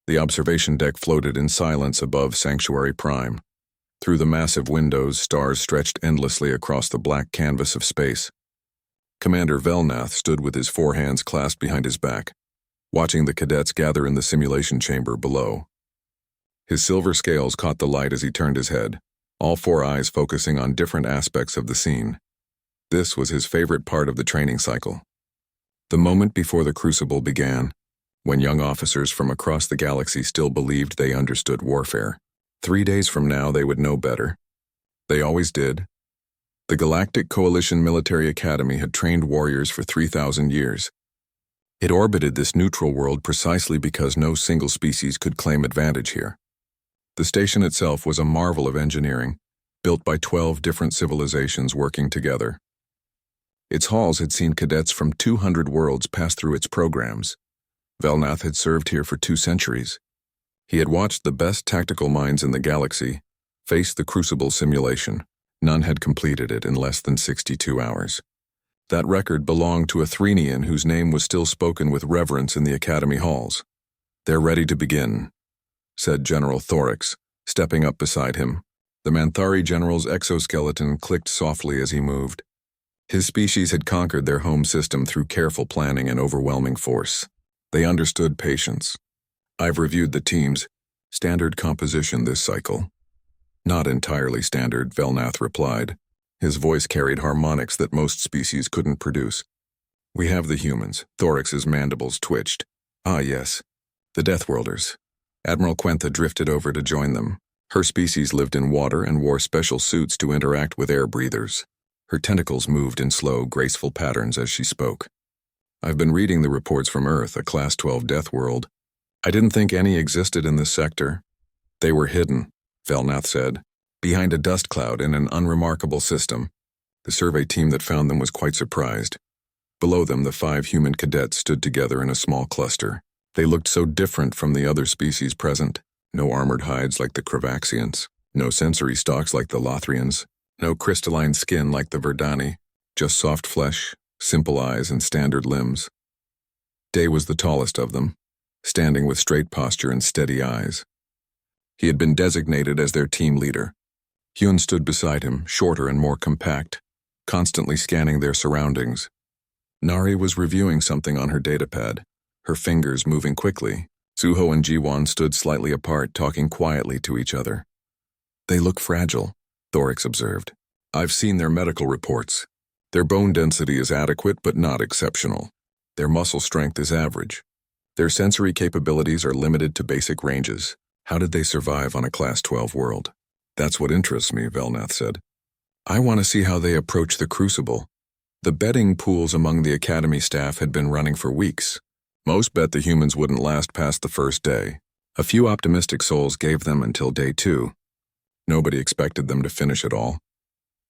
The observation deck floated in silence above Sanctuary Prime. Through the massive windows, stars stretched endlessly across the black canvas of space. Commander Velnath stood with his four hands clasped behind his back, watching the cadets gather in the simulation chamber below. His silver scales caught the light as he turned his head, all four eyes focusing on different aspects of the scene. This was his favorite part of the training cycle. The moment before the crucible began, when young officers from across the galaxy still believed they understood warfare. 3 days from now they would know better. They always did. The Galactic Coalition Military Academy had trained warriors for 3,000 years. It orbited this neutral world precisely because no single species could claim advantage here. The station itself was a marvel of engineering, built by 12 different civilizations working together. Its halls had seen cadets from 200 worlds pass through its programs. Velnath had served here for 2 centuries. He had watched the best tactical minds in the galaxy face the crucible simulation. None had completed it in less than 62 hours. That record belonged to a Threnian whose name was still spoken with reverence in the Academy halls. "They're ready to begin," said General Thorax, stepping up beside him. The Manthari general's exoskeleton clicked softly as he moved. His species had conquered their home system through careful planning and overwhelming force. They understood patience. "I've reviewed the team's standard composition this cycle." "Not entirely standard," Velnath replied. His voice carried harmonics that most species couldn't produce. "We have the humans." Thorax's mandibles twitched. "Ah, yes. The Deathworlders." Admiral Quentha drifted over to join them. Her species lived in water and wore special suits to interact with air breathers. Her tentacles moved in slow, graceful patterns as she spoke. "I've been reading the reports from Earth, a Class 12 death world. I didn't think any existed in this sector." "They were hidden," Velnath said, "behind a dust cloud in an unremarkable system." The survey team that found them was quite surprised. Below them, the 5 human cadets stood together in a small cluster. They looked so different from the other species present. No armored hides like the Cravaxians, no sensory stalks like the Lothrians, no crystalline skin like the Verdani, just soft flesh, simple eyes, and standard limbs. Day was the tallest of them, standing with straight posture and steady eyes. He had been designated as their team leader. Hyun stood beside him, shorter and more compact, constantly scanning their surroundings. Nari was reviewing something on her datapad, her fingers moving quickly. Suho and Jiwon stood slightly apart, talking quietly to each other. "They look fragile," Thorax observed. "I've seen their medical reports. Their bone density is adequate but not exceptional. Their muscle strength is average. Their sensory capabilities are limited to basic ranges. How did they survive on a Class 12 world?" "That's what interests me," Velnath said. "I want to see how they approach the crucible." The betting pools among the Academy staff had been running for weeks. Most bet the humans wouldn't last past the first day. A few optimistic souls gave them until day 2. Nobody expected them to finish it all.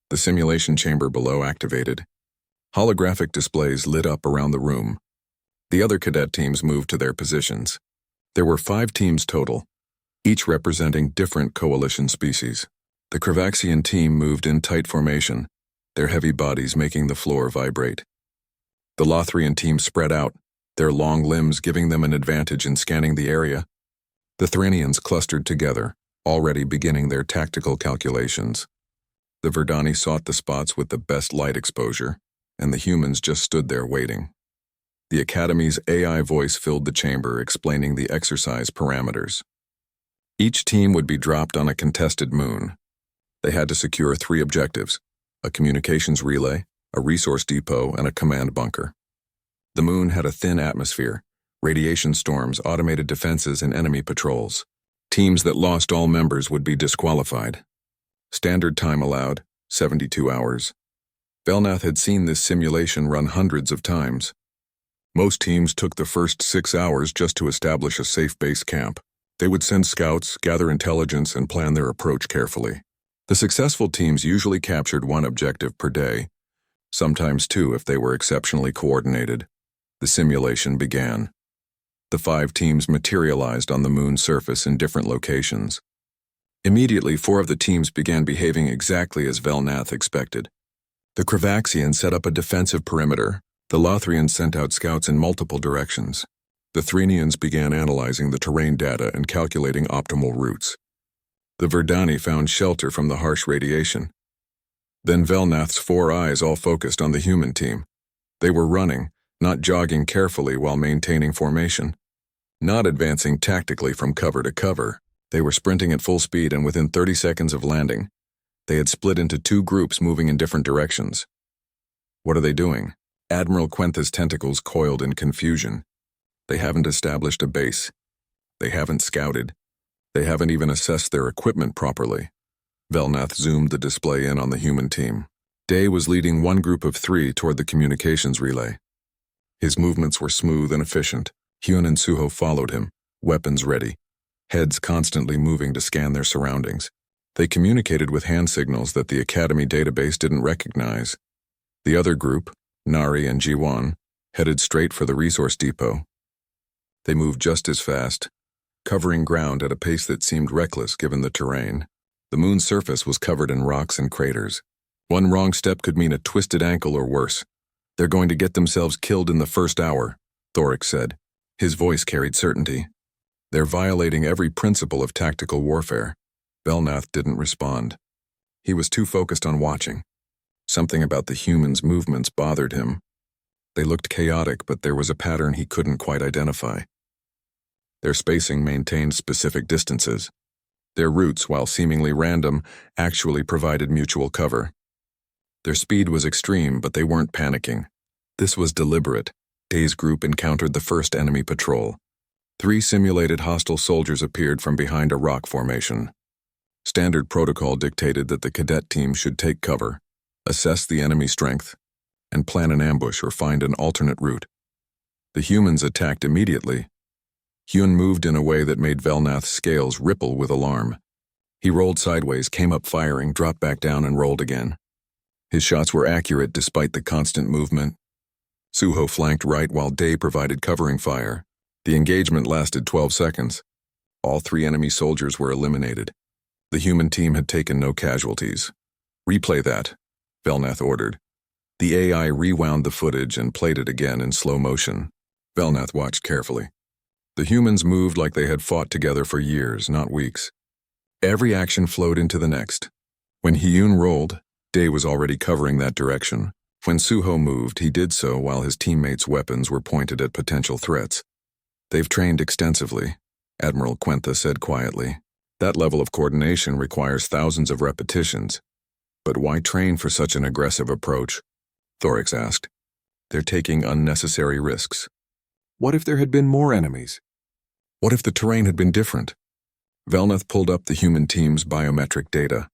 The simulation chamber below activated. Holographic displays lit up around the room. The other cadet teams moved to their positions. There were 5 teams total, each representing different coalition species. The Cravaxian team moved in tight formation, their heavy bodies making the floor vibrate. The Lothrian team spread out, their long limbs giving them an advantage in scanning the area. The Threnians clustered together, already beginning their tactical calculations. The Verdani sought the spots with the best light exposure, and the humans just stood there waiting. The Academy's AI voice filled the chamber, explaining the exercise parameters. Each team would be dropped on a contested moon. They had to secure 3 objectives: a communications relay, a resource depot, and a command bunker. The moon had a thin atmosphere, radiation storms, automated defenses, and enemy patrols. Teams that lost all members would be disqualified. Standard time allowed, 72 hours. Velnath had seen this simulation run hundreds of times. Most teams took the first 6 hours just to establish a safe base camp. They would send scouts, gather intelligence, and plan their approach carefully. The successful teams usually captured 1 objective per day, sometimes 2 if they were exceptionally coordinated. The simulation began. The 5 teams materialized on the moon's surface in different locations. Immediately, 4 of the teams began behaving exactly as Velnath expected. The Cravaxians set up a defensive perimeter. The Lothrians sent out scouts in multiple directions. The Threnians began analyzing the terrain data and calculating optimal routes. The Verdani found shelter from the harsh radiation. Then Velnath's 4 eyes all focused on the human team. They were running, not jogging carefully while maintaining formation. Not advancing tactically from cover to cover. They were sprinting at full speed, and within 30 seconds of landing, they had split into 2 groups moving in different directions. What are they doing? Admiral Quentha's tentacles coiled in confusion. They haven't established a base. They haven't scouted. They haven't even assessed their equipment properly. Velnath zoomed the display in on the human team. Day was leading one group of 3 toward the communications relay. His movements were smooth and efficient. Hyun and Suho followed him, weapons ready, heads constantly moving to scan their surroundings. They communicated with hand signals that the Academy database didn't recognize. The other group, Nari and Jiwon, headed straight for the resource depot. They moved just as fast, covering ground at a pace that seemed reckless given the terrain. The moon's surface was covered in rocks and craters. One wrong step could mean a twisted ankle or worse. They're going to get themselves killed in the first hour, Thoric said. His voice carried certainty. They're violating every principle of tactical warfare. Velnath didn't respond. He was too focused on watching. Something about the humans' movements bothered him. They looked chaotic, but there was a pattern he couldn't quite identify. Their spacing maintained specific distances. Their routes, while seemingly random, actually provided mutual cover. Their speed was extreme, but they weren't panicking. This was deliberate. Day's group encountered the first enemy patrol. 3 simulated hostile soldiers appeared from behind a rock formation. Standard protocol dictated that the cadet team should take cover, assess the enemy strength, and plan an ambush or find an alternate route. The humans attacked immediately. Hyun moved in a way that made Velnath's scales ripple with alarm. He rolled sideways, came up firing, dropped back down, and rolled again. His shots were accurate despite the constant movement. Suho flanked right while Day provided covering fire. The engagement lasted 12 seconds. All 3 enemy soldiers were eliminated. The human team had taken no casualties. Replay that, Velnath ordered. The AI rewound the footage and played it again in slow motion. Velnath watched carefully. The humans moved like they had fought together for years, not weeks. Every action flowed into the next. When Hyun rolled, Day was already covering that direction. When Suho moved, he did so while his teammates' weapons were pointed at potential threats. They've trained extensively, Admiral Quentha said quietly. That level of coordination requires thousands of repetitions. But why train for such an aggressive approach? Thorix asked. They're taking unnecessary risks. What if there had been more enemies? What if the terrain had been different? Velnath pulled up the human team's biometric data.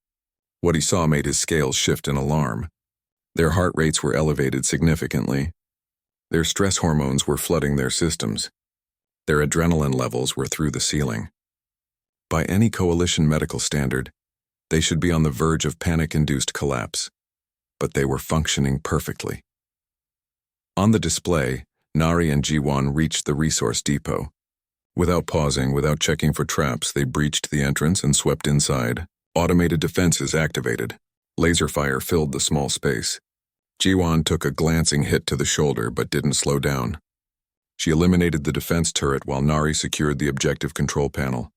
What he saw made his scales shift in alarm. Their heart rates were elevated significantly. Their stress hormones were flooding their systems. Their adrenaline levels were through the ceiling. By any coalition medical standard, they should be on the verge of panic-induced collapse. But they were functioning perfectly. On the display, Nari and Jiwon reached the resource depot. Without pausing, without checking for traps, they breached the entrance and swept inside. Automated defenses activated. Laser fire filled the small space. Jiwon took a glancing hit to the shoulder but didn't slow down. She eliminated the defense turret while Nari secured the objective control panel.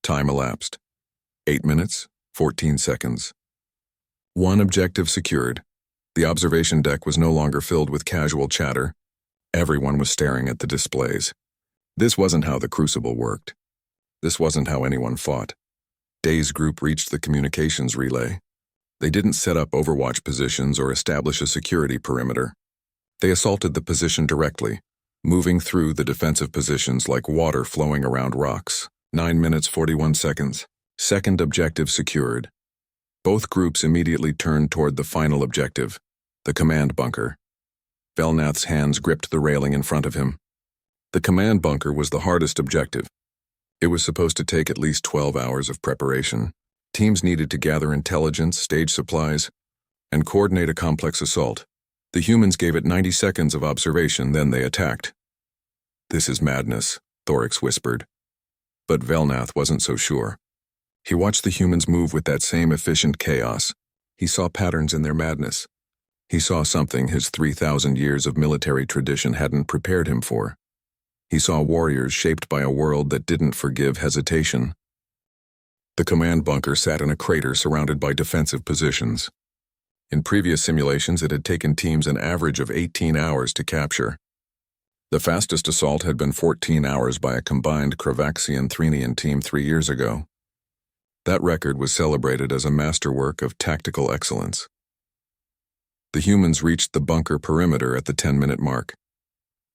Time elapsed. 8 minutes, 14 seconds. One objective secured. The observation deck was no longer filled with casual chatter. Everyone was staring at the displays. This wasn't how the Crucible worked. This wasn't how anyone fought. Day's group reached the communications relay. They didn't set up overwatch positions or establish a security perimeter. They assaulted the position directly, moving through the defensive positions like water flowing around rocks. 9 minutes, 41 seconds. Second objective secured. Both groups immediately turned toward the final objective, the command bunker. Velnath's hands gripped the railing in front of him. The command bunker was the hardest objective. It was supposed to take at least 12 hours of preparation. Teams needed to gather intelligence, stage supplies, and coordinate a complex assault. The humans gave it 90 seconds of observation, then they attacked. This is madness, Thorix whispered. But Velnath wasn't so sure. He watched the humans move with that same efficient chaos. He saw patterns in their madness. He saw something his 3,000 years of military tradition hadn't prepared him for. He saw warriors shaped by a world that didn't forgive hesitation. The command bunker sat in a crater surrounded by defensive positions. In previous simulations, it had taken teams an average of 18 hours to capture. The fastest assault had been 14 hours by a combined Kravaxian-Threnian team 3 years ago. That record was celebrated as a masterwork of tactical excellence. The humans reached the bunker perimeter at the 10-minute mark.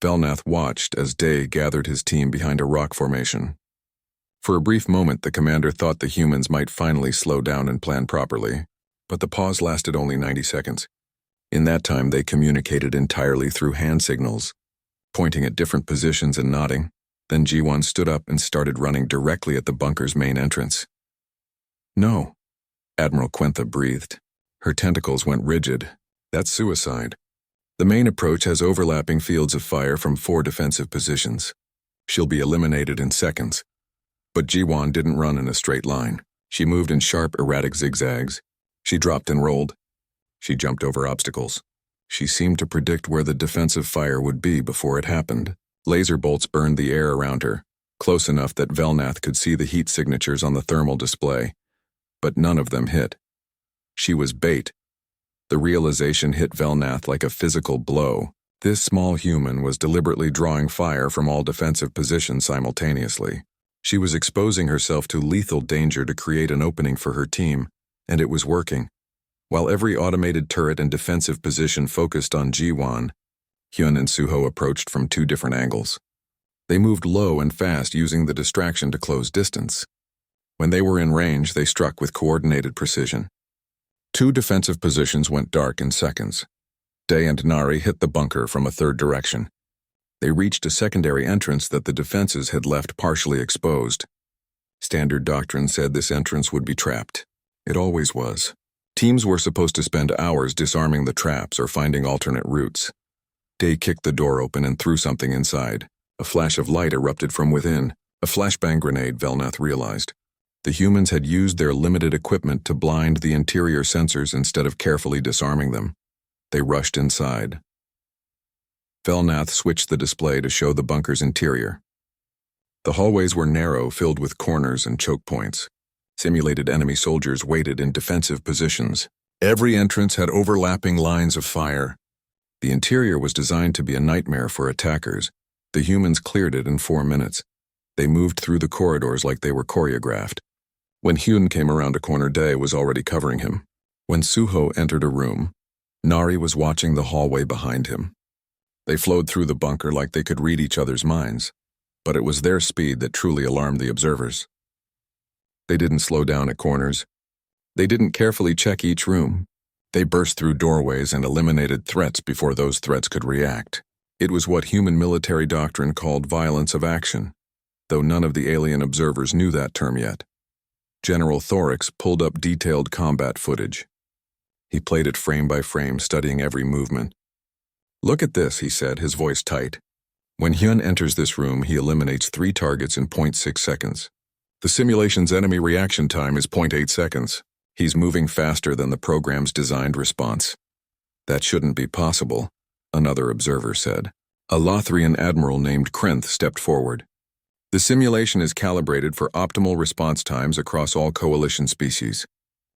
Velnath watched as Day gathered his team behind a rock formation. For a brief moment, the commander thought the humans might finally slow down and plan properly, but the pause lasted only 90 seconds. In that time, they communicated entirely through hand signals, pointing at different positions and nodding. Then G1 stood up and started running directly at the bunker's main entrance. "No," Admiral Quentha breathed. Her tentacles went rigid. "That's suicide. The main approach has overlapping fields of fire from 4 defensive positions. She'll be eliminated in seconds." But G1 didn't run in a straight line. She moved in sharp, erratic zigzags. She dropped and rolled. She jumped over obstacles. She seemed to predict where the defensive fire would be before it happened. Laser bolts burned the air around her, close enough that Velnath could see the heat signatures on the thermal display. But none of them hit. She was bait. The realization hit Velnath like a physical blow. This small human was deliberately drawing fire from all defensive positions simultaneously. She was exposing herself to lethal danger to create an opening for her team, and it was working. While every automated turret and defensive position focused on G1, Hyun and Suho approached from 2 different angles. They moved low and fast using the distraction to close distance. When they were in range, they struck with coordinated precision. 2 defensive positions went dark in seconds. Day and Nari hit the bunker from a 3rd direction. They reached a secondary entrance that the defenses had left partially exposed. Standard doctrine said this entrance would be trapped. It always was. Teams were supposed to spend hours disarming the traps or finding alternate routes. Day kicked the door open and threw something inside. A flash of light erupted from within. A flashbang grenade, Velnath realized. The humans had used their limited equipment to blind the interior sensors instead of carefully disarming them. They rushed inside. Velnath switched the display to show the bunker's interior. The hallways were narrow, filled with corners and choke points. Simulated enemy soldiers waited in defensive positions. Every entrance had overlapping lines of fire. The interior was designed to be a nightmare for attackers. The humans cleared it in 4 minutes. They moved through the corridors like they were choreographed. When Hyun came around a corner, Day was already covering him. When Suho entered a room, Nari was watching the hallway behind him. They flowed through the bunker like they could read each other's minds, but it was their speed that truly alarmed the observers. They didn't slow down at corners. They didn't carefully check each room. They burst through doorways and eliminated threats before those threats could react. It was what human military doctrine called violence of action, though none of the alien observers knew that term yet. General Thorix pulled up detailed combat footage. He played it frame by frame, studying every movement. "Look at this," he said, his voice tight. "When Hyun enters this room, he eliminates 3 targets in 0.6 seconds. The simulation's enemy reaction time is 0.8 seconds. He's moving faster than the program's designed response." "That shouldn't be possible," another observer said. A Lothrian admiral named Krenth stepped forward. "The simulation is calibrated for optimal response times across all coalition species.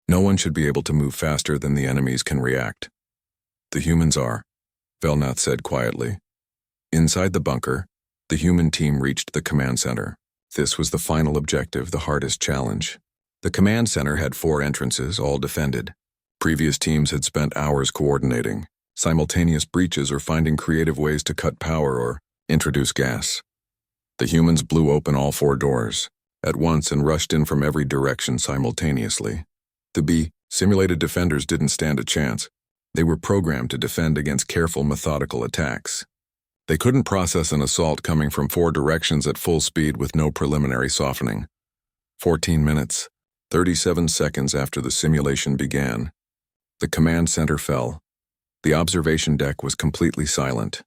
No one should be able to move faster than the enemies can react." "The humans are," Velnath said quietly. Inside the bunker, the human team reached the command center. This was the final objective, the hardest challenge. The command center had 4 entrances, all defended. Previous teams had spent hours coordinating, simultaneous breaches or finding creative ways to cut power or introduce gas. The humans blew open all 4 doors at once and rushed in from every direction simultaneously. The simulated defenders didn't stand a chance. They were programmed to defend against careful, methodical attacks. They couldn't process an assault coming from 4 directions at full speed with no preliminary softening. 14 minutes, 37 seconds after the simulation began, the command center fell. The observation deck was completely silent.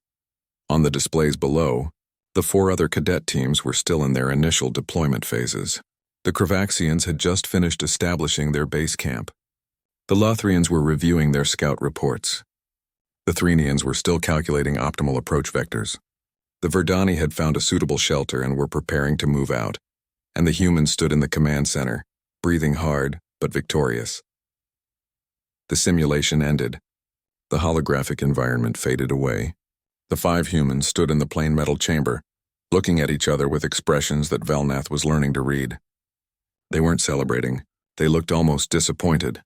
On the displays below, the 4 other cadet teams were still in their initial deployment phases. The Kravaxians had just finished establishing their base camp. The Lothrians were reviewing their scout reports. The Threnians were still calculating optimal approach vectors. The Verdani had found a suitable shelter and were preparing to move out, and the humans stood in the command center, breathing hard but victorious. The simulation ended. The holographic environment faded away. The 5 humans stood in the plain metal chamber, looking at each other with expressions that Velnath was learning to read. They weren't celebrating. They looked almost disappointed.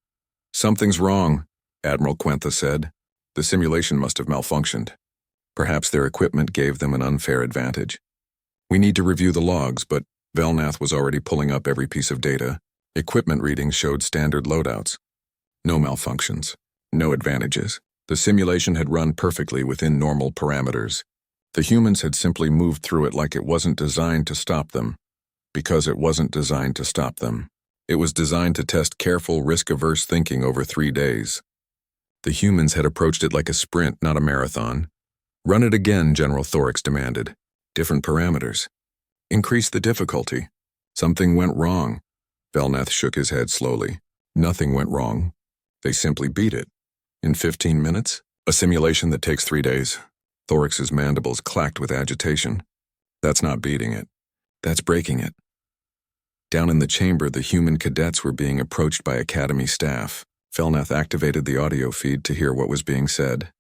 "Something's wrong," Admiral Quentha said. "The simulation must have malfunctioned. Perhaps their equipment gave them an unfair advantage. We need to review the logs," but Velnath was already pulling up every piece of data. Equipment readings showed standard loadouts. No malfunctions. No advantages. The simulation had run perfectly within normal parameters. The humans had simply moved through it like it wasn't designed to stop them. Because it wasn't designed to stop them. It was designed to test careful, risk-averse thinking over 3 days. The humans had approached it like a sprint, not a marathon. "Run it again," General Thorix demanded. "Different parameters. Increase the difficulty." "Something went wrong." Velnath shook his head slowly. "Nothing went wrong. They simply beat it. In 15 minutes? A simulation that takes 3 days." Thorix's mandibles clacked with agitation. "That's not beating it. That's breaking it." Down in the chamber, the human cadets were being approached by Academy staff. Velnath activated the audio feed to hear what was being said.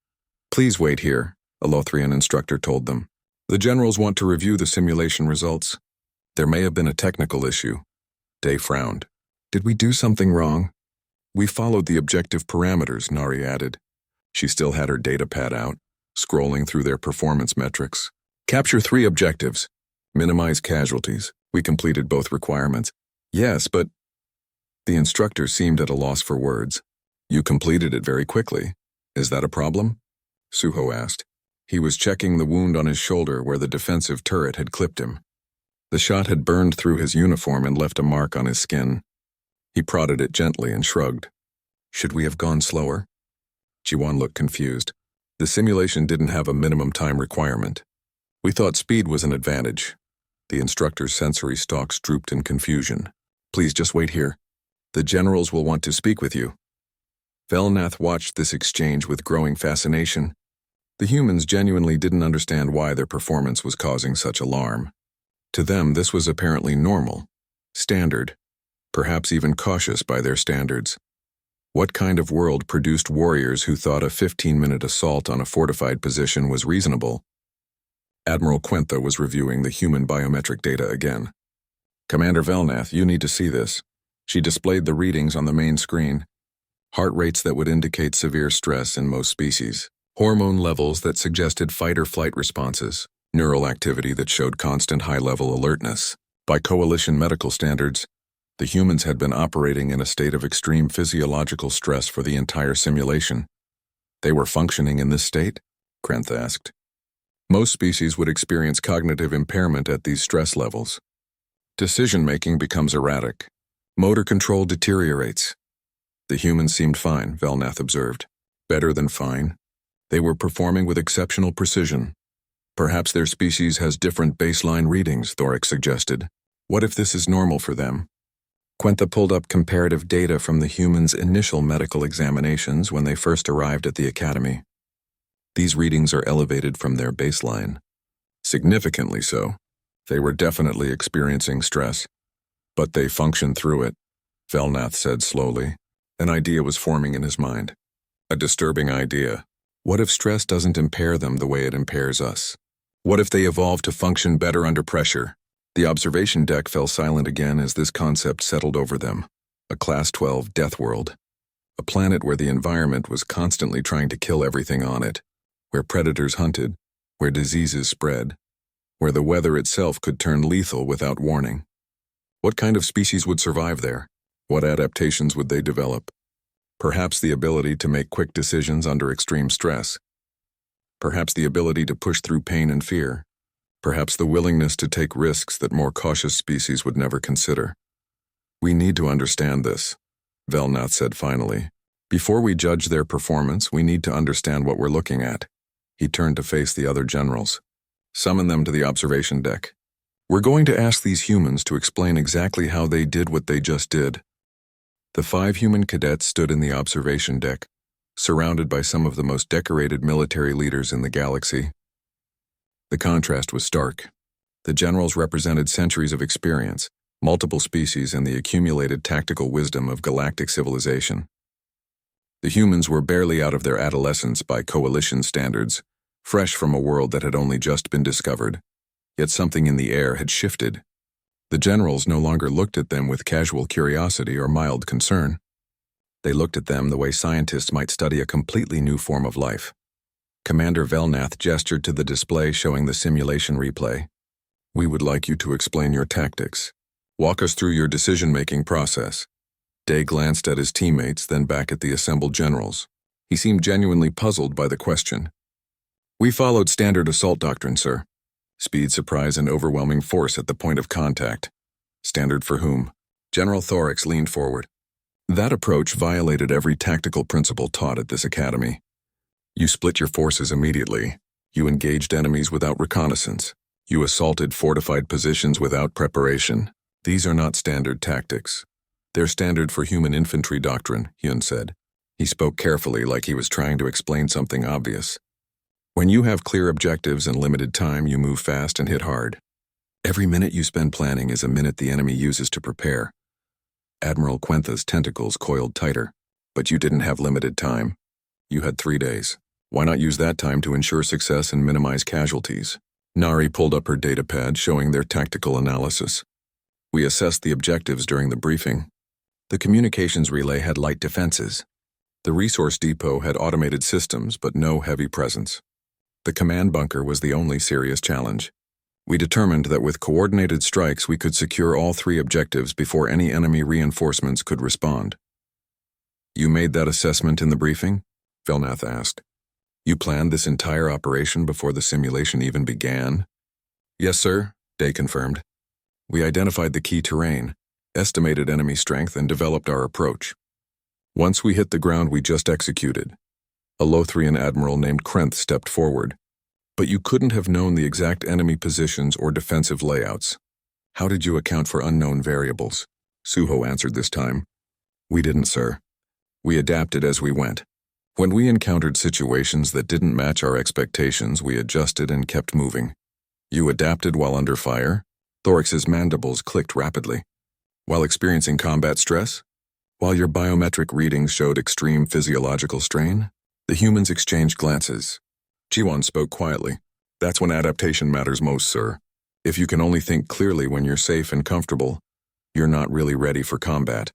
"Please wait here," a Lothrian instructor told them. "The generals want to review the simulation results. There may have been a technical issue." Day frowned. "Did we do something wrong?" "We followed the objective parameters," Nari added. She still had her data pad out, scrolling through their performance metrics. "Capture 3 objectives. Minimize casualties. We completed both requirements." "Yes, but..." The instructor seemed at a loss for words. "You completed it very quickly. Is that a problem?" Suho asked. He was checking the wound on his shoulder where the defensive turret had clipped him. The shot had burned through his uniform and left a mark on his skin. He prodded it gently and shrugged. "Should we have gone slower?" Jiwan looked confused. "The simulation didn't have a minimum time requirement. We thought speed was an advantage." The instructor's sensory stalks drooped in confusion. "Please just wait here. The generals will want to speak with you." Velnath watched this exchange with growing fascination. The humans genuinely didn't understand why their performance was causing such alarm. To them, this was apparently normal, standard, perhaps even cautious by their standards. What kind of world produced warriors who thought a 15-minute assault on a fortified position was reasonable? Admiral Quentha was reviewing the human biometric data again. "Commander Velnath, you need to see this." She displayed the readings on the main screen. Heart rates that would indicate severe stress in most species. Hormone levels that suggested fight-or-flight responses. Neural activity that showed constant high-level alertness. By coalition medical standards, the humans had been operating in a state of extreme physiological stress for the entire simulation. "They were functioning in this state?" Krenth asked. "Most species would experience cognitive impairment at these stress levels. Decision-making becomes erratic. Motor control deteriorates." "The humans seemed fine," Velnath observed. "Better than fine. They were performing with exceptional precision." "Perhaps their species has different baseline readings," Thorix suggested. "What if this is normal for them?" Quentha pulled up comparative data from the humans' initial medical examinations when they first arrived at the academy. These readings are elevated from their baseline. Significantly so. They were definitely experiencing stress. "But they functioned through it," Velnath said slowly. An idea was forming in his mind. A disturbing idea. What if stress doesn't impair them the way it impairs us? What if they evolve to function better under pressure? The observation deck fell silent again as this concept settled over them. A Class 12 death world. A planet where the environment was constantly trying to kill everything on it. Where predators hunted. Where diseases spread. Where the weather itself could turn lethal without warning. What kind of species would survive there? What adaptations would they develop? Perhaps the ability to make quick decisions under extreme stress. Perhaps the ability to push through pain and fear. Perhaps the willingness to take risks that more cautious species would never consider. "We need to understand this," Velnath said finally. "Before we judge their performance, we need to understand what we're looking at." He turned to face the other generals. "Summon them to the observation deck. We're going to ask these humans to explain exactly how they did what they just did." The 5 human cadets stood in the observation deck, surrounded by some of the most decorated military leaders in the galaxy. The contrast was stark. The generals represented centuries of experience, multiple species, and the accumulated tactical wisdom of galactic civilization. The humans were barely out of their adolescence by coalition standards, fresh from a world that had only just been discovered. Yet something in the air had shifted. The generals no longer looked at them with casual curiosity or mild concern. They looked at them the way scientists might study a completely new form of life. Commander Velnath gestured to the display showing the simulation replay. "We would like you to explain your tactics. Walk us through your decision-making process." Day glanced at his teammates, then back at the assembled generals. He seemed genuinely puzzled by the question. "We followed standard assault doctrine, sir. Speed, surprise, and overwhelming force at the point of contact." "Standard for whom?" General Thorax leaned forward. "That approach violated every tactical principle taught at this academy. You split your forces immediately. You engaged enemies without reconnaissance. You assaulted fortified positions without preparation. These are not standard tactics. They're standard for human infantry doctrine," Hyun said. He spoke carefully, like he was trying to explain something obvious. "When you have clear objectives and limited time, you move fast and hit hard. Every minute you spend planning is a minute the enemy uses to prepare." Admiral Quentha's tentacles coiled tighter. "But you didn't have limited time. You had 3 days. Why not use that time to ensure success and minimize casualties?" Nari pulled up her datapad showing their tactical analysis. "We assessed the objectives during the briefing. The communications relay had light defenses. The resource depot had automated systems, but no heavy presence. The command bunker was the only serious challenge. We determined that with coordinated strikes we could secure all 3 objectives before any enemy reinforcements could respond." "You made that assessment in the briefing?" Velnath asked. "You planned this entire operation before the simulation even began?" "Yes, sir," Day confirmed. "We identified the key terrain, estimated enemy strength, and developed our approach. Once we hit the ground we just executed." A Lothrian admiral named Krenth stepped forward. "But you couldn't have known the exact enemy positions or defensive layouts. How did you account for unknown variables?" Suho answered this time. "We didn't, sir. We adapted as we went. When we encountered situations that didn't match our expectations, we adjusted and kept moving." "You adapted while under fire?" Thorax's mandibles clicked rapidly. "While experiencing combat stress? While your biometric readings showed extreme physiological strain?" The humans exchanged glances. Jiwon spoke quietly. "That's when adaptation matters most, sir. If you can only think clearly when you're safe and comfortable, you're not really ready for combat."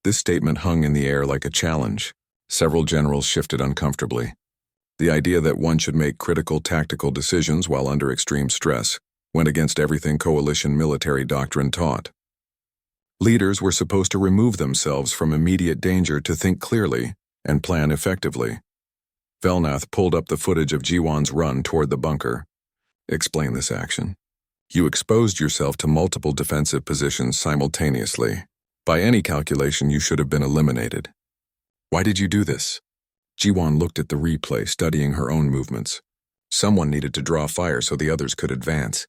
This statement hung in the air like a challenge. Several generals shifted uncomfortably. The idea that one should make critical tactical decisions while under extreme stress went against everything coalition military doctrine taught. Leaders were supposed to remove themselves from immediate danger to think clearly and plan effectively. Velnath pulled up the footage of Jiwon's run toward the bunker. "Explain this action." "You exposed yourself to multiple defensive positions simultaneously. By any calculation, you should have been eliminated." "Why did you do this?" Jiwon looked at the replay, studying her own movements. "Someone needed to draw fire so the others could advance.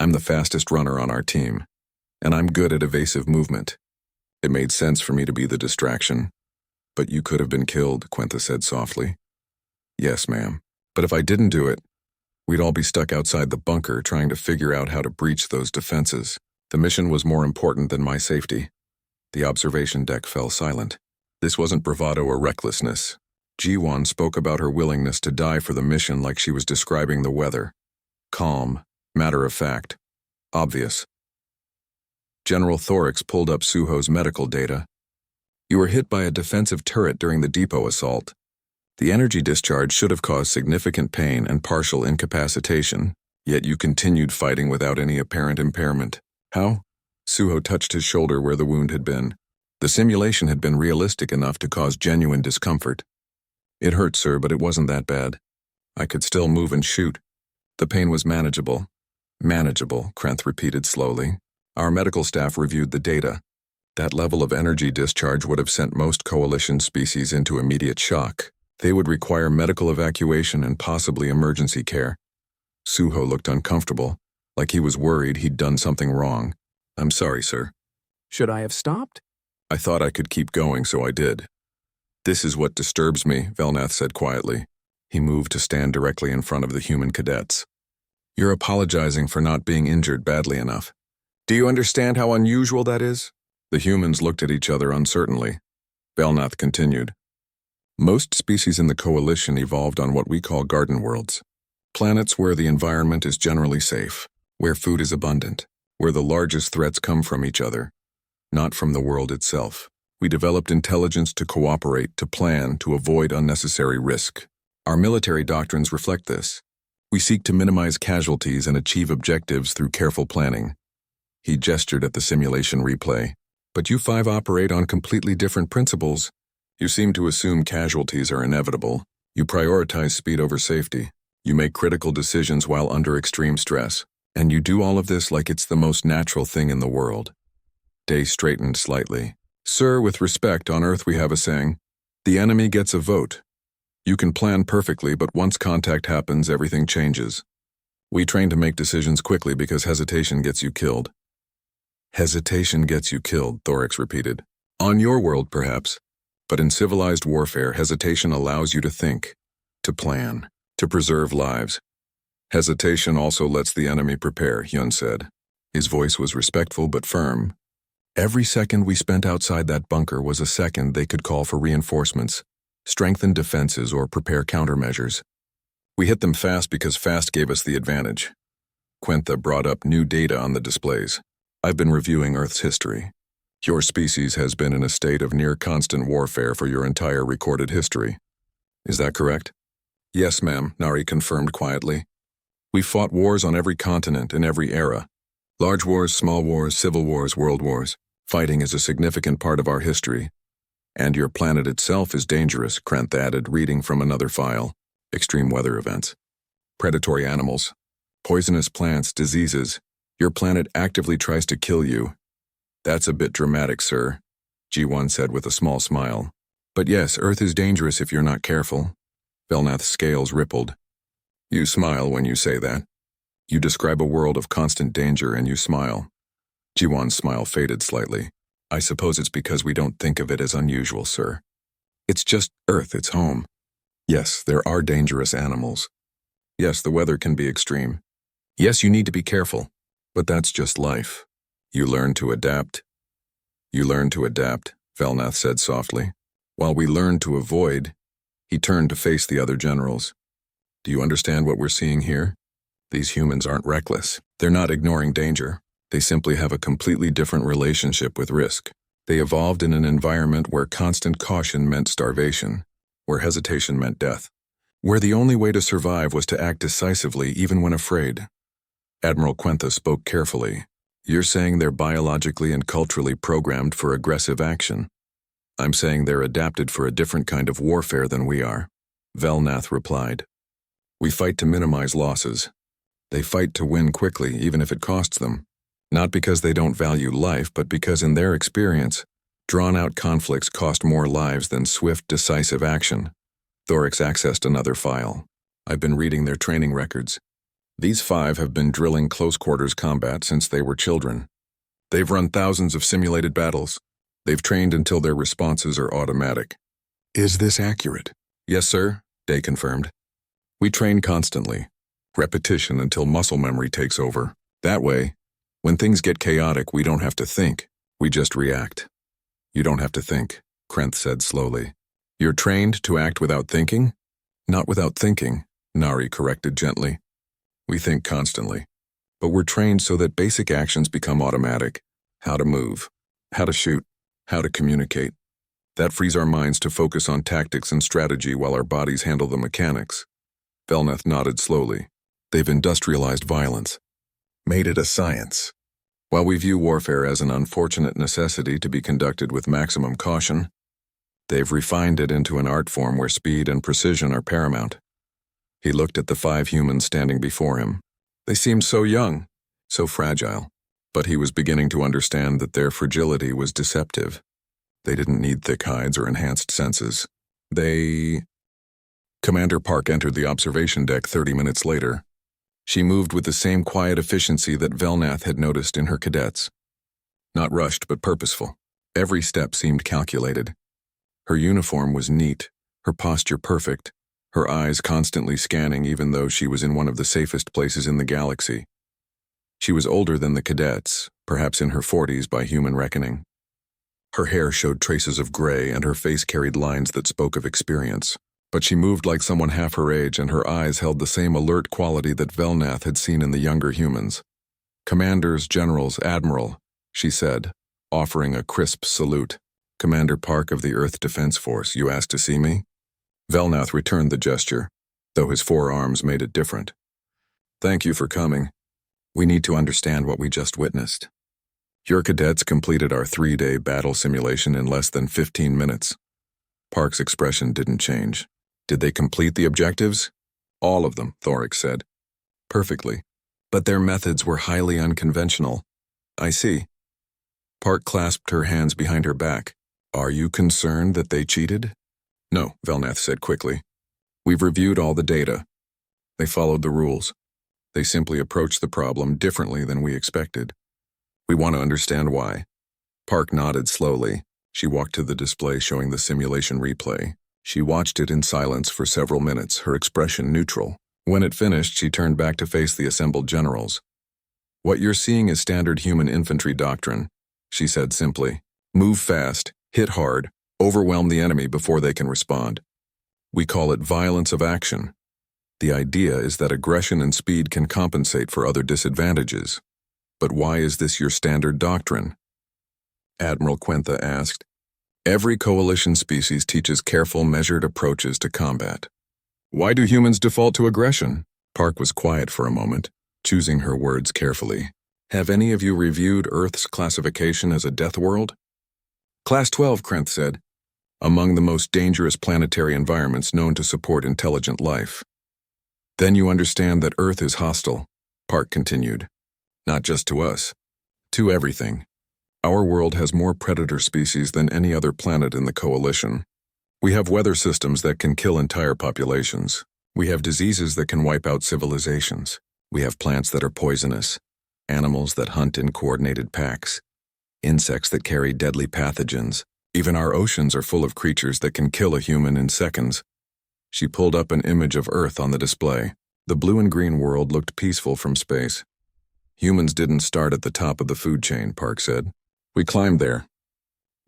I'm the fastest runner on our team, and I'm good at evasive movement. It made sense for me to be the distraction." "But you could have been killed," Quentha said softly. "Yes, ma'am. But if I didn't do it, we'd all be stuck outside the bunker trying to figure out how to breach those defenses. The mission was more important than my safety." The observation deck fell silent. This wasn't bravado or recklessness. Jiwon spoke about her willingness to die for the mission like she was describing the weather. Calm, matter of fact, obvious. General Thorax pulled up Suho's medical data. "You were hit by a defensive turret during the depot assault. The energy discharge should have caused significant pain and partial incapacitation, yet you continued fighting without any apparent impairment. How?" Suho touched his shoulder where the wound had been. "The simulation had been realistic enough to cause genuine discomfort." "It hurt, sir, but it wasn't that bad. I could still move and shoot. The pain was manageable." "Manageable," Krenth repeated slowly. "Our medical staff reviewed the data. That level of energy discharge would have sent most coalition species into immediate shock. They would require medical evacuation and possibly emergency care." Suho looked uncomfortable, like he was worried he'd done something wrong. "I'm sorry, sir." "Should I have stopped?" "I thought I could keep going, so I did." "This is what disturbs me," Velnath said quietly. He moved to stand directly in front of the human cadets. You're apologizing for not being injured badly enough. Do you understand how unusual that is? The humans looked at each other uncertainly. Velnath continued. Most species in the coalition evolved on what we call garden worlds. Planets where the environment is generally safe, where food is abundant, where the largest threats come from each other, not from the world itself. We developed intelligence to cooperate, to plan, to avoid unnecessary risk. Our military doctrines reflect this. We seek to minimize casualties and achieve objectives through careful planning. He gestured at the simulation replay. But you five operate on completely different principles. You seem to assume casualties are inevitable. You prioritize speed over safety. You make critical decisions while under extreme stress. And you do all of this like it's the most natural thing in the world. Day straightened slightly. Sir, with respect, on Earth we have a saying, the enemy gets a vote. You can plan perfectly, but once contact happens, everything changes. We train to make decisions quickly because hesitation gets you killed. Hesitation gets you killed, Thorax repeated. On your world, perhaps. But in civilized warfare, hesitation allows you to think, to plan, to preserve lives. Hesitation also lets the enemy prepare, Yun said. His voice was respectful but firm. Every second we spent outside that bunker was a second they could call for reinforcements, strengthen defenses, or prepare countermeasures. We hit them fast because fast gave us the advantage. Quentha brought up new data on the displays. I've been reviewing Earth's history. Your species has been in a state of near-constant warfare for your entire recorded history. Is that correct? Yes, ma'am, Nari confirmed quietly. We fought wars on every continent in every era. Large wars, small wars, civil wars, world wars. Fighting is a significant part of our history. And your planet itself is dangerous, Krent added, reading from another file. Extreme weather events. Predatory animals. Poisonous plants, diseases. Your planet actively tries to kill you. That's a bit dramatic, sir, G1 said with a small smile. But yes, Earth is dangerous if you're not careful. Velnath's scales rippled. You smile when you say that. You describe a world of constant danger and you smile. G1's smile faded slightly. I suppose it's because we don't think of it as unusual, sir. It's just Earth, it's home. Yes, there are dangerous animals. Yes, the weather can be extreme. Yes, you need to be careful. But that's just life. You learn to adapt. You learn to adapt, Velnath said softly. While we learn to avoid, he turned to face the other generals. Do you understand what we're seeing here? These humans aren't reckless. They're not ignoring danger. They simply have a completely different relationship with risk. They evolved in an environment where constant caution meant starvation, where hesitation meant death, where the only way to survive was to act decisively even when afraid. Admiral Quentha spoke carefully. You're saying they're biologically and culturally programmed for aggressive action. I'm saying they're adapted for a different kind of warfare than we are. Velnath replied. We fight to minimize losses. They fight to win quickly, even if it costs them. Not because they don't value life, but because in their experience, drawn-out conflicts cost more lives than swift, decisive action. Thorax accessed another file. I've been reading their training records. These five have been drilling close-quarters combat since they were children. They've run thousands of simulated battles. They've trained until their responses are automatic. Is this accurate? Yes, sir, Day confirmed. We train constantly. Repetition until muscle memory takes over. That way, when things get chaotic, we don't have to think. We just react. You don't have to think, Krenth said slowly. You're trained to act without thinking? Not without thinking, Nari corrected gently. We think constantly, but we're trained so that basic actions become automatic. How to move, how to shoot, how to communicate. That frees our minds to focus on tactics and strategy while our bodies handle the mechanics. Velnath nodded slowly. They've industrialized violence, made it a science. While we view warfare as an unfortunate necessity to be conducted with maximum caution, they've refined it into an art form where speed and precision are paramount. He looked at the five humans standing before him. They seemed so young, so fragile, but he was beginning to understand that their fragility was deceptive. They didn't need thick hides or enhanced senses. Commander Park entered the observation deck 30 minutes later. She moved with the same quiet efficiency that Velnath had noticed in her cadets. Not rushed, but purposeful. Every step seemed calculated. Her uniform was neat, her posture perfect, her eyes constantly scanning even though she was in one of the safest places in the galaxy. She was older than the cadets, perhaps in her 40s by human reckoning. Her hair showed traces of gray and her face carried lines that spoke of experience. But she moved like someone half her age and her eyes held the same alert quality that Velnath had seen in the younger humans. "Commanders, Generals, Admiral," she said, offering a crisp salute. "Commander Park of the Earth Defense Force, you asked to see me?" Velnath returned the gesture, though his forearms made it different. "Thank you for coming. We need to understand what we just witnessed. Your cadets completed our 3-day battle simulation in less than 15 minutes. Park's expression didn't change. "Did they complete the objectives?" "All of them," Thoric said. "Perfectly. But their methods were highly unconventional." "I see." Park clasped her hands behind her back. "Are you concerned that they cheated?" "No," Velnath said quickly. "We've reviewed all the data. They followed the rules. They simply approached the problem differently than we expected. We want to understand why." Park nodded slowly. She walked to the display showing the simulation replay. She watched it in silence for several minutes, her expression neutral. When it finished, she turned back to face the assembled generals. "What you're seeing is standard human infantry doctrine," she said simply. "Move fast, hit hard, overwhelm the enemy before they can respond. We call it violence of action. The idea is that aggression and speed can compensate for other disadvantages. But why is this your standard doctrine?" Admiral Quentha asked. "Every coalition species teaches careful, measured approaches to combat." "Why do humans default to aggression?" Park was quiet for a moment, choosing her words carefully. "Have any of you reviewed Earth's classification as a death world?" "Class 12, Krenth said. Among the most dangerous planetary environments known to support intelligent life." "Then you understand that Earth is hostile," Park continued. "Not just to us, to everything. Our world has more predator species than any other planet in the coalition. We have weather systems that can kill entire populations. We have diseases that can wipe out civilizations. We have plants that are poisonous, animals that hunt in coordinated packs, insects that carry deadly pathogens. Even our oceans are full of creatures that can kill a human in seconds." She pulled up an image of Earth on the display. The blue and green world looked peaceful from space. "Humans didn't start at the top of the food chain," Park said. "We climbed there.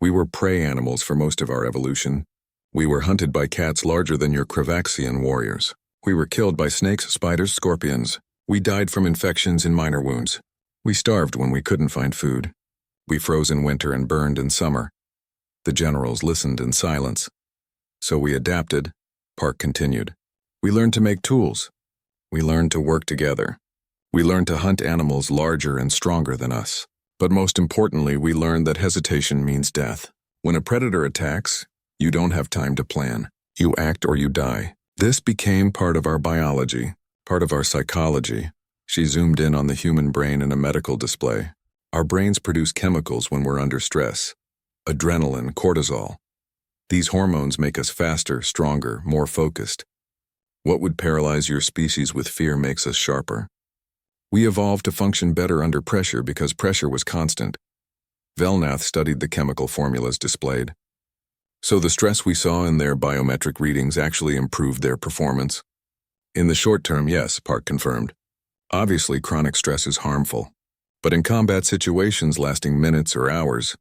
We were prey animals for most of our evolution. We were hunted by cats larger than your Kravaxian warriors. We were killed by snakes, spiders, scorpions. We died from infections and minor wounds. We starved when we couldn't find food. We froze in winter and burned in summer." The generals listened in silence. "So we adapted," Park continued. "We learned to make tools. We learned to work together. We learned to hunt animals larger and stronger than us. But most importantly, we learned that hesitation means death. When a predator attacks, you don't have time to plan. You act or you die. This became part of our biology, part of our psychology." She zoomed in on the human brain in a medical display. "Our brains produce chemicals when we're under stress. Adrenaline, cortisol. These hormones make us faster, stronger, more focused. What would paralyze your species with fear makes us sharper. We evolved to function better under pressure because pressure was constant." Velnath studied the chemical formulas displayed. "So the stress we saw in their biometric readings actually improved their performance?" "In the short term, yes," Park confirmed. "Obviously, chronic stress is harmful. But in combat situations lasting minutes or hours,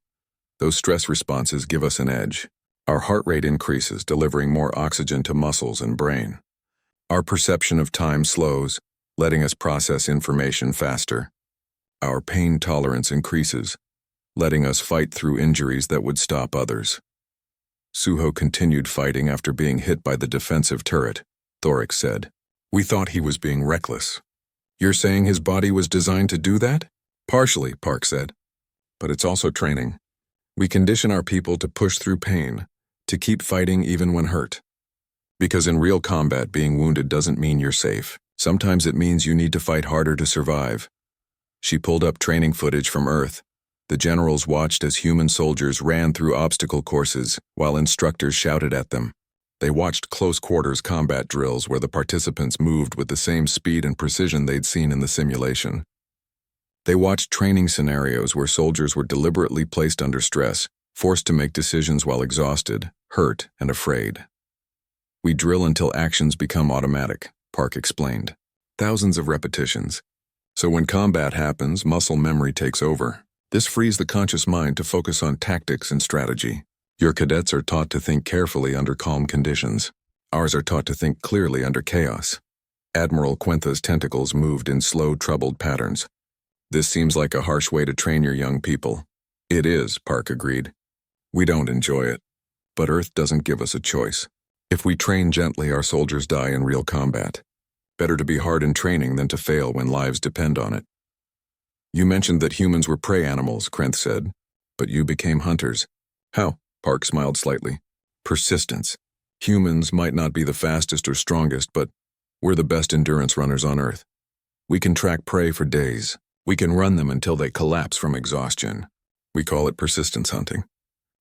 those stress responses give us an edge. Our heart rate increases, delivering more oxygen to muscles and brain. Our perception of time slows, letting us process information faster. Our pain tolerance increases, letting us fight through injuries that would stop others." Suho continued fighting after being hit by the defensive turret, Thoric said. "We thought he was being reckless." "You're saying his body was designed to do that?" "Partially," Park said. "But it's also training. We condition our people to push through pain, to keep fighting even when hurt. Because in real combat, being wounded doesn't mean you're safe. Sometimes it means you need to fight harder to survive." She pulled up training footage from Earth. The generals watched as human soldiers ran through obstacle courses while instructors shouted at them. They watched close-quarters combat drills where the participants moved with the same speed and precision they'd seen in the simulation. They watched training scenarios where soldiers were deliberately placed under stress, forced to make decisions while exhausted, hurt, and afraid. We drill until actions become automatic, Park explained. Thousands of repetitions. So when combat happens, muscle memory takes over. This frees the conscious mind to focus on tactics and strategy. Your cadets are taught to think carefully under calm conditions. Ours are taught to think clearly under chaos. Admiral Quentha's tentacles moved in slow, troubled patterns. This seems like a harsh way to train your young people. It is, Park agreed. We don't enjoy it. But Earth doesn't give us a choice. If we train gently, our soldiers die in real combat. Better to be hard in training than to fail when lives depend on it. You mentioned that humans were prey animals, Krenth said. But you became hunters. How? Park smiled slightly. Persistence. Humans might not be the fastest or strongest, but we're the best endurance runners on Earth. We can track prey for days. We can run them until they collapse from exhaustion. We call it persistence hunting.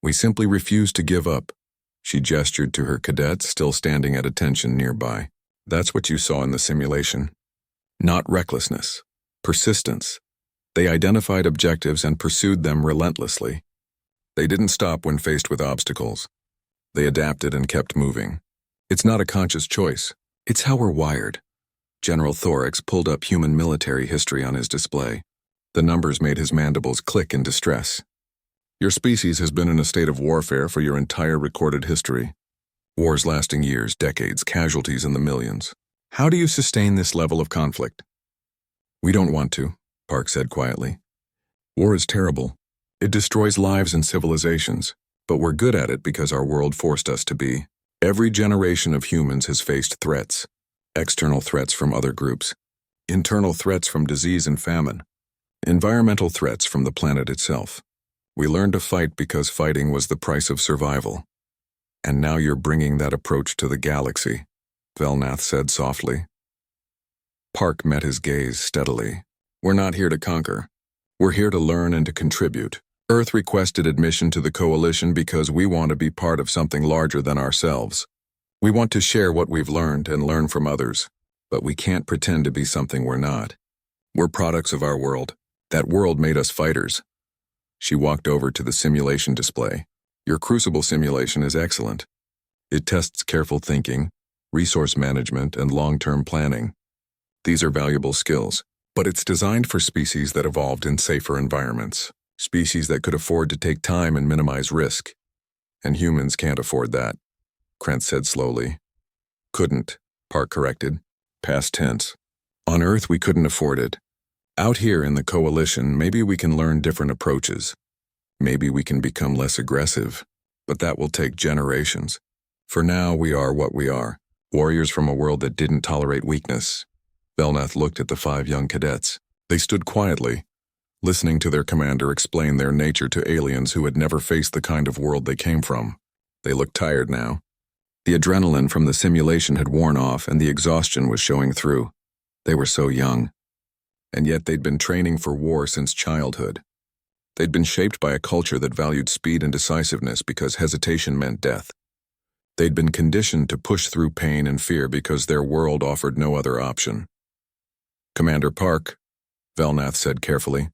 We simply refuse to give up. She gestured to her cadets still standing at attention nearby. That's what you saw in the simulation. Not recklessness. Persistence. They identified objectives and pursued them relentlessly. They didn't stop when faced with obstacles. They adapted and kept moving. It's not a conscious choice. It's how we're wired. General Thorax pulled up human military history on his display. The numbers made his mandibles click in distress. Your species has been in a state of warfare for your entire recorded history. Wars lasting years, decades, casualties in the millions. How do you sustain this level of conflict? We don't want to, Park said quietly. War is terrible. It destroys lives and civilizations, but we're good at it because our world forced us to be. Every generation of humans has faced threats. External threats from other groups. Internal threats from disease and famine. Environmental threats from the planet itself. We learned to fight because fighting was the price of survival. And now you're bringing that approach to the galaxy, Velnath said softly. Park met his gaze steadily. We're not here to conquer. We're here to learn and to contribute. Earth requested admission to the Coalition because we want to be part of something larger than ourselves. We want to share what we've learned and learn from others, but we can't pretend to be something we're not. We're products of our world. That world made us fighters. She walked over to the simulation display. Your Crucible simulation is excellent. It tests careful thinking, resource management, and long-term planning. These are valuable skills, but it's designed for species that evolved in safer environments, species that could afford to take time and minimize risk. And humans can't afford that, Krenth said slowly. Couldn't, Park corrected. Past tense. On Earth, we couldn't afford it. Out here in the Coalition, maybe we can learn different approaches. Maybe we can become less aggressive, but that will take generations. For now, we are what we are, warriors from a world that didn't tolerate weakness. Velnath looked at the 5 young cadets. They stood quietly, listening to their commander explain their nature to aliens who had never faced the kind of world they came from. They looked tired now. The adrenaline from the simulation had worn off and the exhaustion was showing through. They were so young. And yet they'd been training for war since childhood. They'd been shaped by a culture that valued speed and decisiveness because hesitation meant death. They'd been conditioned to push through pain and fear because their world offered no other option. Commander Park, Velnath said carefully,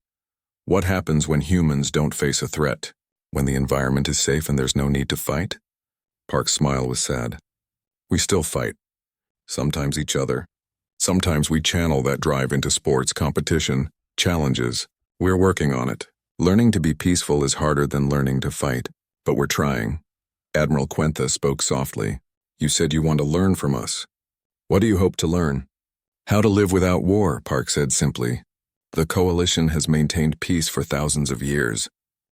what happens when humans don't face a threat? When the environment is safe and there's no need to fight? Park's smile was sad. We still fight. Sometimes each other. Sometimes we channel that drive into sports, competition, challenges. We're working on it. Learning to be peaceful is harder than learning to fight, but we're trying. Admiral Quentha spoke softly. You said you want to learn from us. What do you hope to learn? How to live without war, Park said simply. The Coalition has maintained peace for thousands of years.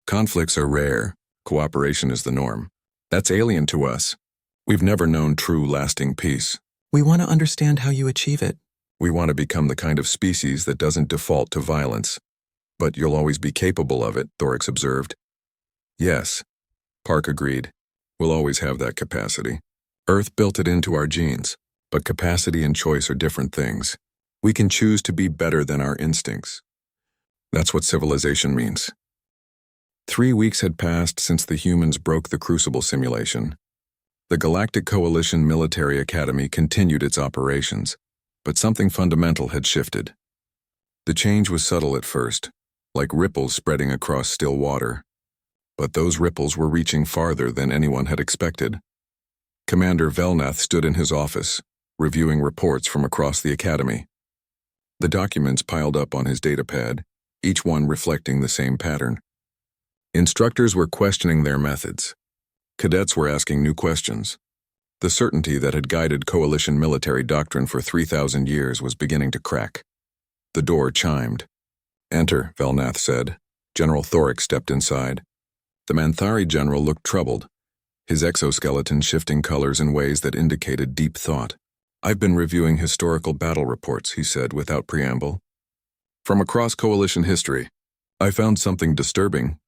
Conflicts are rare. Cooperation is the norm. That's alien to us. We've never known true, lasting peace. We want to understand how you achieve it. We want to become the kind of species that doesn't default to violence. But you'll always be capable of it, Thorax observed. Yes, Park agreed. We'll always have that capacity. Earth built it into our genes, but capacity and choice are different things. We can choose to be better than our instincts. That's what civilization means. 3 weeks had passed since the humans broke the Crucible simulation. The Galactic Coalition Military Academy continued its operations, but something fundamental had shifted. The change was subtle at first, like ripples spreading across still water. But those ripples were reaching farther than anyone had expected. Commander Velnath stood in his office, reviewing reports from across the academy. The documents piled up on his datapad, each one reflecting the same pattern. Instructors were questioning their methods. Cadets were asking new questions. The certainty that had guided coalition military doctrine for 3,000 years was beginning to crack. The door chimed. "Enter," Velnath said. General Thoric stepped inside. The Manthari general looked troubled, his exoskeleton shifting colors in ways that indicated deep thought. "I've been reviewing historical battle reports," he said without preamble. "From across coalition history, I found something disturbing."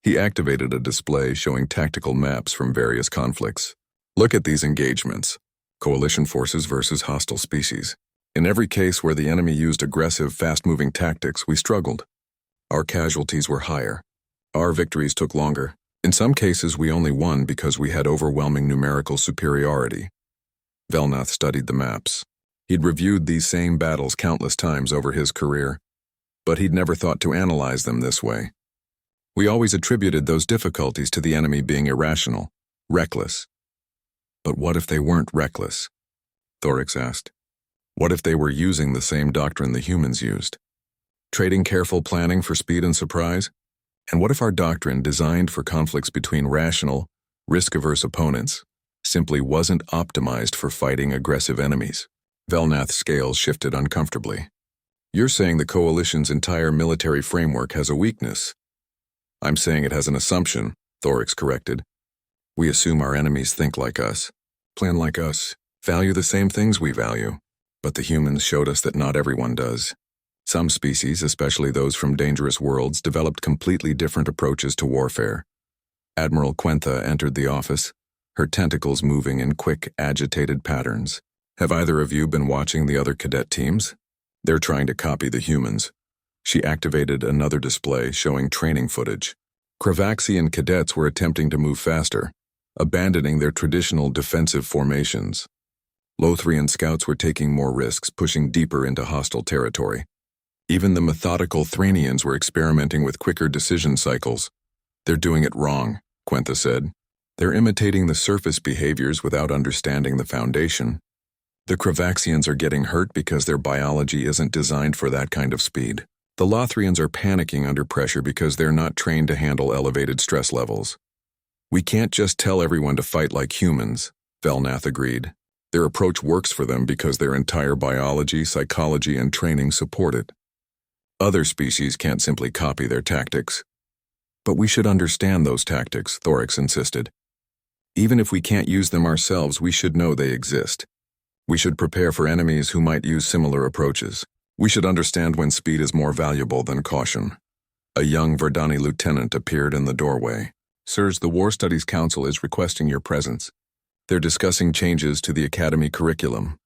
He activated a display showing tactical maps from various conflicts. "Look at these engagements. Coalition forces versus hostile species. In every case where the enemy used aggressive, fast-moving tactics, we struggled. Our casualties were higher. Our victories took longer. In some cases, we only won because we had overwhelming numerical superiority." Velnath studied the maps. He'd reviewed these same battles countless times over his career, but he'd never thought to analyze them this way. "We always attributed those difficulties to the enemy being irrational, reckless. But what if they weren't reckless?" Thorix asked. "What if they were using the same doctrine the humans used? Trading careful planning for speed and surprise? And what if our doctrine, designed for conflicts between rational, risk-averse opponents, simply wasn't optimized for fighting aggressive enemies?" Velnath's scales shifted uncomfortably. "You're saying the coalition's entire military framework has a weakness." "I'm saying it has an assumption," Thorix corrected. "We assume our enemies think like us, plan like us, value the same things we value. But the humans showed us that not everyone does. Some species, especially those from dangerous worlds, developed completely different approaches to warfare." Admiral Quentha entered the office, her tentacles moving in quick, agitated patterns. "Have either of you been watching the other cadet teams? They're trying to copy the humans." She activated another display showing training footage. Kravaxian cadets were attempting to move faster, abandoning their traditional defensive formations. Lothrian scouts were taking more risks, pushing deeper into hostile territory. Even the methodical Thranians were experimenting with quicker decision cycles. "They're doing it wrong," Quentha said. "They're imitating the surface behaviors without understanding the foundation. The Kravaxians are getting hurt because their biology isn't designed for that kind of speed. The Lothrians are panicking under pressure because they're not trained to handle elevated stress levels. We can't just tell everyone to fight like humans," Velnath agreed. "Their approach works for them because their entire biology, psychology, and training support it. Other species can't simply copy their tactics." "But we should understand those tactics," Thorix insisted. "Even if we can't use them ourselves, we should know they exist. We should prepare for enemies who might use similar approaches. We should understand when speed is more valuable than caution." A young Verdani lieutenant appeared in the doorway. "Sirs, the War Studies Council is requesting your presence. They're discussing changes to the Academy curriculum."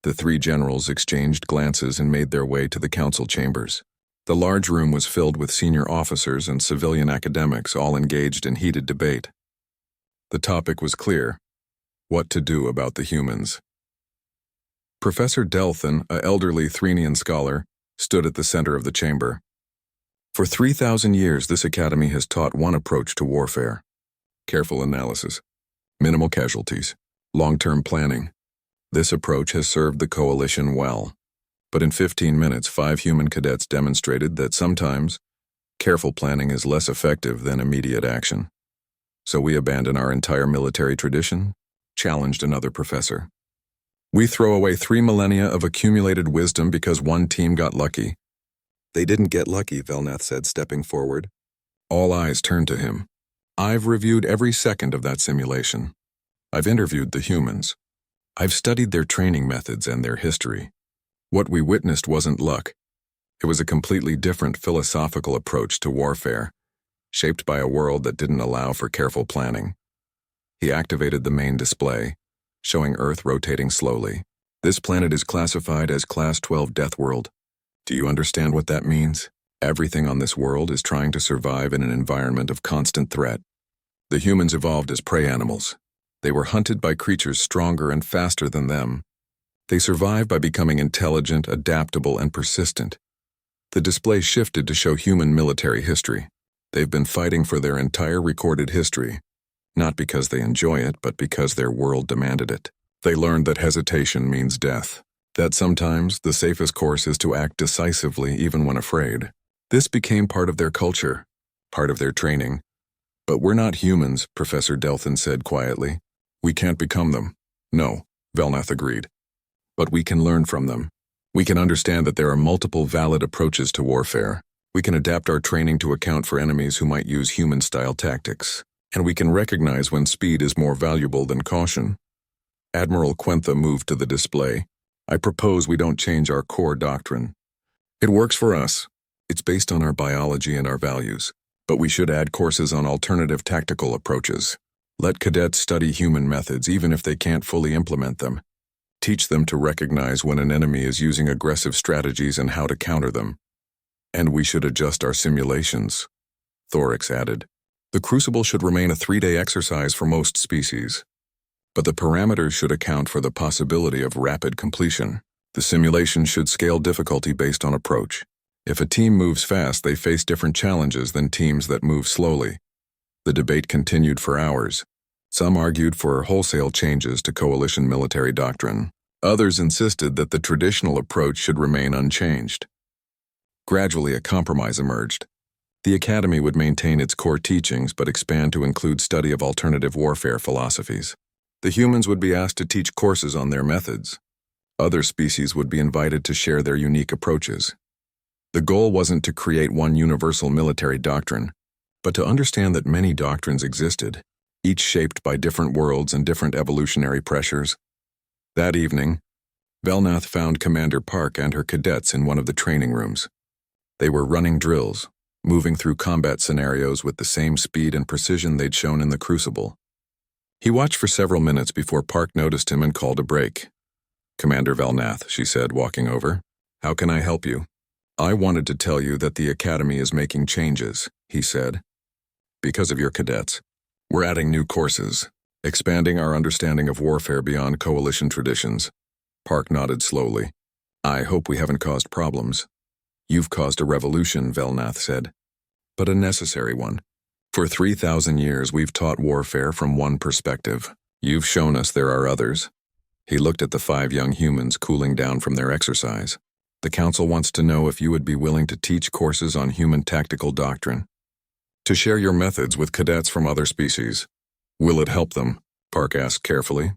The three generals exchanged glances and made their way to the council chambers. The large room was filled with senior officers and civilian academics, all engaged in heated debate. The topic was clear: what to do about the humans. Professor Delthan, an elderly Threnian scholar, stood at the center of the chamber. "For 3,000 years, this academy has taught one approach to warfare: careful analysis, minimal casualties, long-term planning. This approach has served the coalition well. But in 15 minutes, 5 human cadets demonstrated that sometimes careful planning is less effective than immediate action. So we abandon our entire military tradition?" challenged another professor. "We throw away 3 millennia of accumulated wisdom because one team got lucky." "They didn't get lucky," Velnath said, stepping forward. All eyes turned to him. "I've reviewed every second of that simulation. I've interviewed the humans. I've studied their training methods and their history. What we witnessed wasn't luck. It was a completely different philosophical approach to warfare, shaped by a world that didn't allow for careful planning." He activated the main display, showing Earth rotating slowly. "This planet is classified as Class 12 Deathworld. Do you understand what that means? Everything on this world is trying to survive in an environment of constant threat. The humans evolved as prey animals. They were hunted by creatures stronger and faster than them. They survived by becoming intelligent, adaptable, and persistent. The display shifted to show human military history. They've been fighting for their entire recorded history. not because they enjoy it, but because their world demanded it. They learned that hesitation means death, that sometimes the safest course is to act decisively even when afraid. This became part of their culture, part of their training. But we're not humans, Professor Delthan said quietly. We can't become them. No, Velnath agreed. But we can learn from them. We can understand that there are multiple valid approaches to warfare. We can adapt our training to account for enemies who might use human-style tactics. And we can recognize when speed is more valuable than caution. Admiral Quentha moved to the display. I propose we don't change our core doctrine. It works for us. It's based on our biology and our values. But we should add courses on alternative tactical approaches. Let cadets study human methods even if they can't fully implement them. Teach them to recognize when an enemy is using aggressive strategies and how to counter them. And we should adjust our simulations, Thorix added. The Crucible should remain a 3-day exercise for most species. But the parameters should account for the possibility of rapid completion. The simulation should scale difficulty based on approach. If a team moves fast, they face different challenges than teams that move slowly. The debate continued for hours. Some argued for wholesale changes to coalition military doctrine. Others insisted that the traditional approach should remain unchanged. Gradually, a compromise emerged. The Academy would maintain its core teachings but expand to include study of alternative warfare philosophies. The humans would be asked to teach courses on their methods. Other species would be invited to share their unique approaches. The goal wasn't to create one universal military doctrine, but to understand that many doctrines existed, each shaped by different worlds and different evolutionary pressures. That evening, Velnath found Commander Park and her cadets in one of the training rooms. They were running drills, moving through combat scenarios with the same speed and precision they'd shown in the Crucible. He watched for several minutes before Park noticed him and called a break. "Commander Velnath," she said, walking over. "How can I help you?" "I wanted to tell you that the Academy is making changes," he said. "Because of your cadets. We're adding new courses, expanding our understanding of warfare beyond coalition traditions." Park nodded slowly. "I hope we haven't caused problems." "You've caused a revolution," Velnath said. "But a necessary one. For 3,000 years we've taught warfare from one perspective. You've shown us there are others." He looked at the 5 young humans cooling down from their exercise. "The Council wants to know if you would be willing to teach courses on human tactical doctrine. To share your methods with cadets from other species." "Will it help them?" Park asked carefully.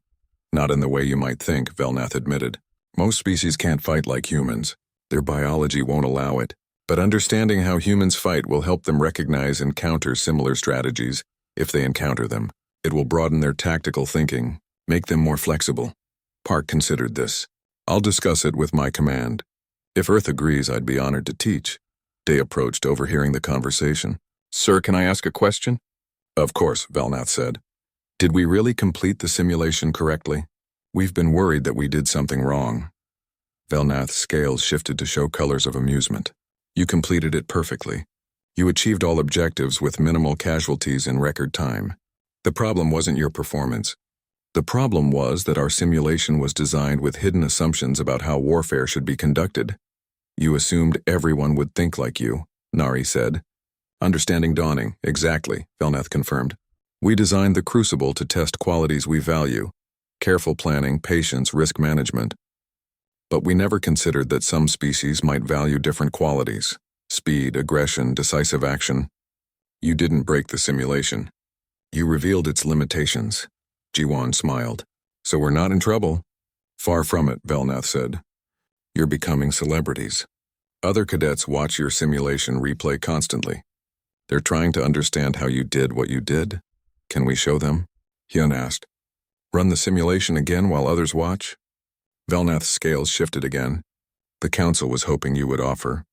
"Not in the way you might think," Velnath admitted. "Most species can't fight like humans. Their biology won't allow it. But understanding how humans fight will help them recognize and counter similar strategies, if they encounter them. It will broaden their tactical thinking, make them more flexible." Park considered this. "I'll discuss it with my command. If Earth agrees, I'd be honored to teach." Day approached, overhearing the conversation. "Sir, can I ask a question?" "Of course," Velnath said. "Did we really complete the simulation correctly? We've been worried that we did something wrong." Velnath's scales shifted to show colors of amusement. "You completed it perfectly. You achieved all objectives with minimal casualties in record time. The problem wasn't your performance. The problem was that our simulation was designed with hidden assumptions about how warfare should be conducted. You assumed everyone would think like you," Nari said. "Understanding dawning, exactly," Velnath confirmed. "We designed the Crucible to test qualities we value: careful planning, patience, risk management. But we never considered that some species might value different qualities: speed, aggression, decisive action. You didn't break the simulation. You revealed its limitations." Jiwan smiled. "So we're not in trouble?" "Far from it," Velnath said. "You're becoming celebrities. Other cadets watch your simulation replay constantly. They're trying to understand how you did what you did. Can we show them?" Hyun asked. "Run the simulation again while others watch?" Velnath's scales shifted again. "The Council was hoping you would offer."